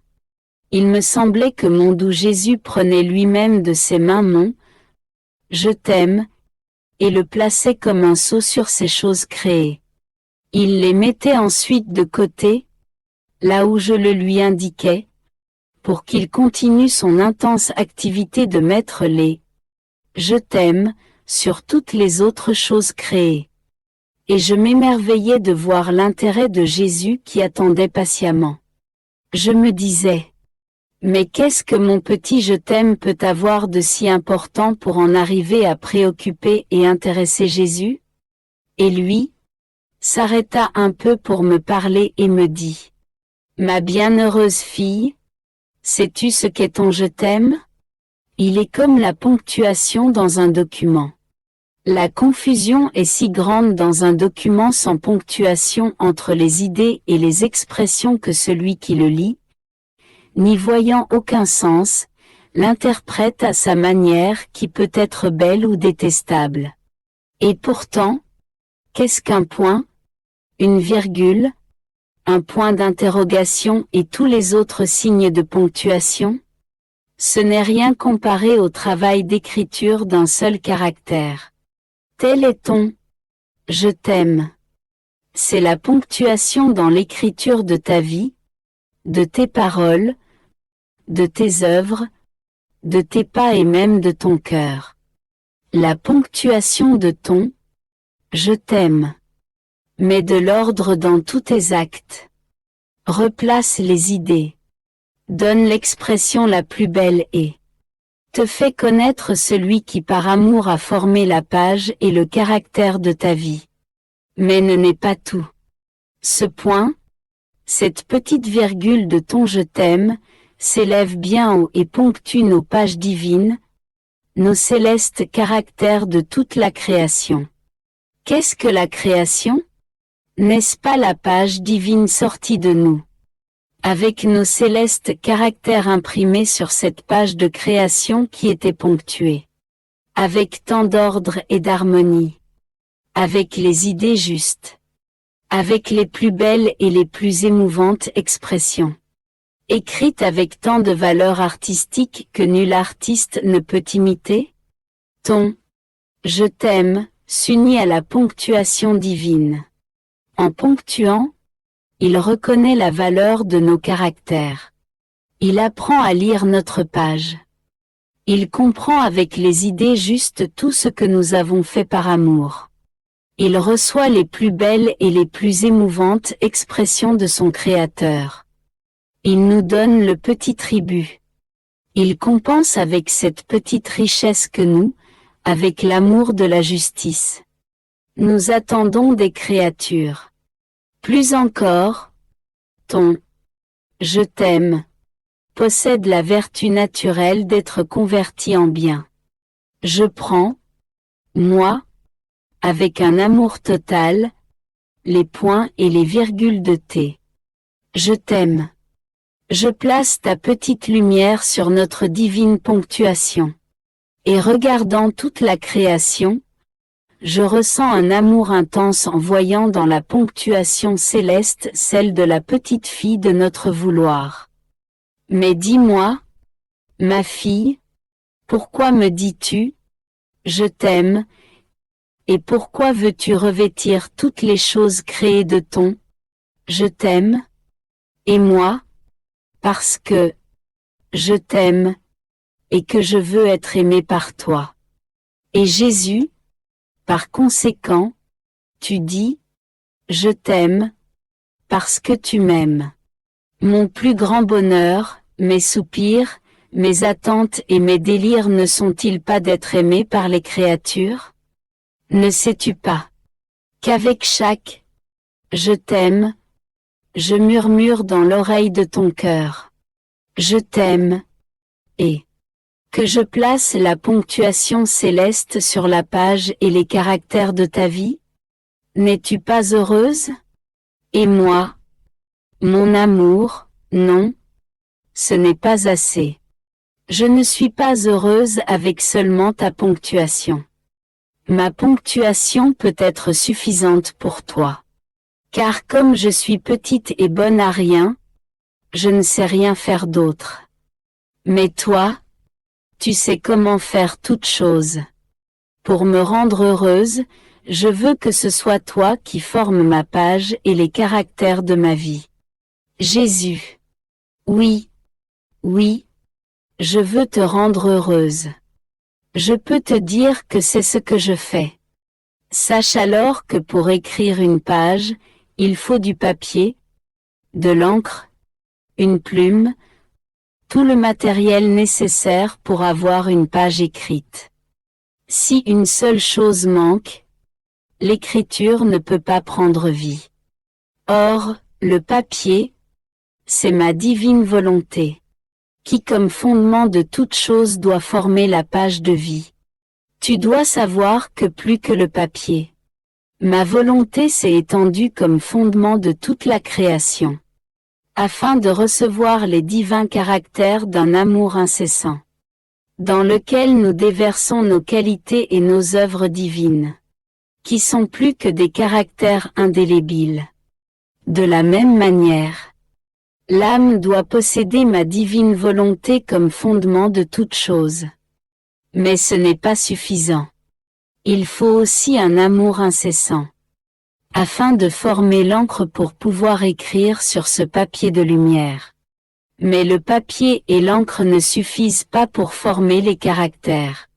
il me semblait que mon doux Jésus prenait lui-même de ses mains mon « Je t'aime » et le plaçait comme un sceau sur ces choses créées. Il les mettait ensuite de côté, là où je le lui indiquais, pour qu'il continue son intense activité de mettre les « Je t'aime » sur toutes les autres choses créées. Et je m'émerveillais de voir l'intérêt de Jésus qui attendait patiemment. Je me disais, mais qu'est-ce que mon petit je t'aime peut avoir de si important pour en arriver à préoccuper et intéresser Jésus? Et lui s'arrêta un peu pour me parler et me dit, ma bienheureuse fille, sais-tu ce qu'est ton je t'aime? Il est comme la ponctuation dans un document. La confusion est si grande dans un document sans ponctuation entre les idées et les expressions que celui qui le lit, n'y voyant aucun sens, l'interprète à sa manière qui peut être belle ou détestable. Et pourtant, qu'est-ce qu'un point, une virgule, un point d'interrogation et tous les autres signes de ponctuation? Ce n'est rien comparé au travail d'écriture d'un seul caractère. Tel est ton « je t'aime ». C'est la ponctuation dans l'écriture de ta vie, de tes paroles, de tes œuvres, de tes pas et même de ton cœur. La ponctuation de ton « je t'aime » met de l'ordre dans tous tes actes. Replace les idées. Donne l'expression la plus belle et te fait connaître celui qui par amour a formé la page et le caractère de ta vie. Mais ne n'est pas tout. Ce point, cette petite virgule de ton je t'aime, s'élève bien haut et ponctue nos pages divines, nos célestes caractères de toute la création. Qu'est-ce que la création? N'est-ce pas la page divine sortie de nous? Avec nos célestes caractères imprimés sur cette page de création qui était ponctuée. Avec tant d'ordre et d'harmonie. Avec les idées justes. Avec les plus belles et les plus émouvantes expressions. Écrites avec tant de valeur artistique que nul artiste ne peut imiter. Ton « je t'aime » s'unit à la ponctuation divine. En ponctuant, il reconnaît la valeur de nos caractères. Il apprend à lire notre page. Il comprend avec les idées justes tout ce que nous avons fait par amour. Il reçoit les plus belles et les plus émouvantes expressions de son Créateur. Il nous donne le petit tribut. Il compense avec cette petite richesse que nous, avec l'amour de la justice. Nous attendons des créatures. Plus encore, ton « je t'aime » possède la vertu naturelle d'être converti en bien. Je prends, moi, avec un amour total, les points et les virgules de tes « je t'aime ». Je place ta petite lumière sur notre divine ponctuation. Et regardant toute la création, je ressens un amour intense en voyant dans la ponctuation céleste celle de la petite fille de notre vouloir. Mais dis-moi, ma fille, pourquoi me dis-tu « je t'aime » et pourquoi veux-tu revêtir toutes les choses créées de ton « je t'aime » et moi, parce que je t'aime et que je veux être aimé par toi. Et Jésus, par conséquent, tu dis « je t'aime » parce que tu m'aimes. Mon plus grand bonheur, mes soupirs, mes attentes et mes délires ne sont-ils pas d'être aimé par les créatures? Ne sais-tu pas qu'avec chaque « je t'aime », je murmure dans l'oreille de ton cœur « je t'aime » et que je place la ponctuation céleste sur la page et les caractères de ta vie? N'es-tu pas heureuse? Et moi? Mon amour, non. Ce n'est pas assez. Je ne suis pas heureuse avec seulement ta ponctuation. Ma ponctuation peut être suffisante pour toi. Car comme je suis petite et bonne à rien, je ne sais rien faire d'autre. Mais toi, tu sais comment faire toutes choses. Pour me rendre heureuse, je veux que ce soit toi qui formes ma page et les caractères de ma vie. Jésus. Oui. Oui. Je veux te rendre heureuse. Je peux te dire que c'est ce que je fais. Sache alors que pour écrire une page, il faut du papier, de l'encre, une plume, tout le matériel nécessaire pour avoir une page écrite. Si une seule chose manque, l'écriture ne peut pas prendre vie. Or, le papier, c'est ma divine volonté, qui comme fondement de toute chose doit former la page de vie. Tu dois savoir que plus que le papier, ma volonté s'est étendue comme fondement de toute la création, afin de recevoir les divins caractères d'un amour incessant, dans lequel nous déversons nos qualités et nos œuvres divines, qui sont plus que des caractères indélébiles. De la même manière, l'âme doit posséder ma divine volonté comme fondement de toute chose. Mais ce n'est pas suffisant. Il faut aussi un amour incessant, afin de former l'encre pour pouvoir écrire sur ce papier de lumière. Mais le papier et l'encre ne suffisent pas pour former les caractères.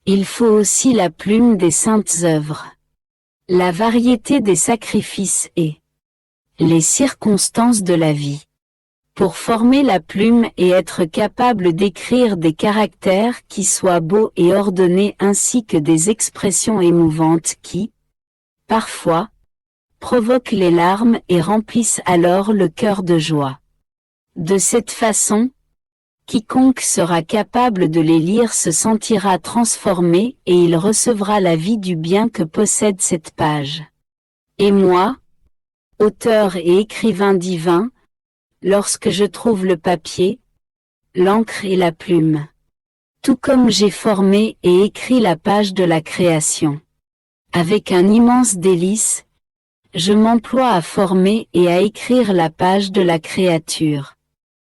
Il faut aussi la plume des saintes œuvres, la variété des sacrifices et les circonstances de la vie. Pour former la plume et être capable d'écrire des caractères qui soient beaux et ordonnés ainsi que des expressions émouvantes qui, parfois, provoquent les larmes et remplissent alors le cœur de joie. De cette façon, quiconque sera capable de les lire se sentira transformé et il recevra la vie du bien que possède cette page. Et moi, auteur et écrivain divin, lorsque je trouve le papier, l'encre et la plume, tout comme j'ai formé et écrit la page de la création, avec un immense délice, je m'emploie à former et à écrire la page de la créature.